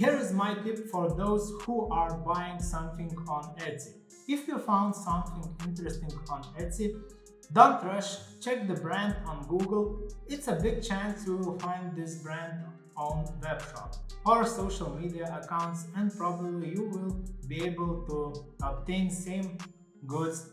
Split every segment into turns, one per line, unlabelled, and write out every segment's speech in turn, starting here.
Here is my tip for those who are buying something on Etsy. If you found something interesting on Etsy, don't rush, check the brand on Google. It's a big chance you will find this brand on webshop or social media accounts, and probably you will be able to obtain same goods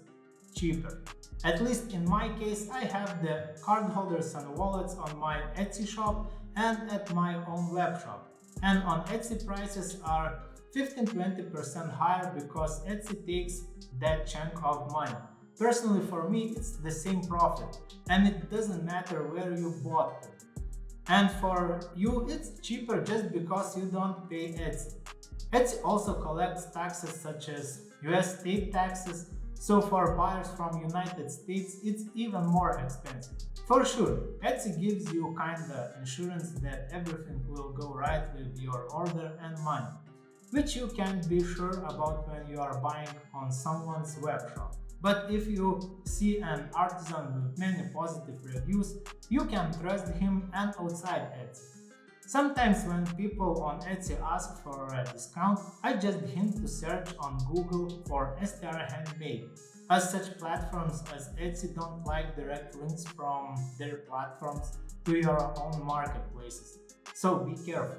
cheaper. At least in my case, I have the card holders and wallets on my Etsy shop and at my own web shop. And on Etsy prices are 15-20% higher because Etsy takes that chunk of money. Personally, for me, it's the same profit, and it doesn't matter where you bought it. And for you, it's cheaper just because you don't pay Etsy. Etsy also collects taxes such as US state taxes, so for buyers from United States, it's even more expensive. For sure, Etsy gives you kinda insurance that everything will go right with your order and money, which you can be sure about when you are buying on someone's webshop. But if you see an artisan with many positive reviews, you can trust him and outside Etsy. Sometimes when people on Etsy ask for a discount, I just hint to search on Google for STR Handmade, as such platforms as Etsy don't like direct links from their platforms to your own marketplaces. So be careful.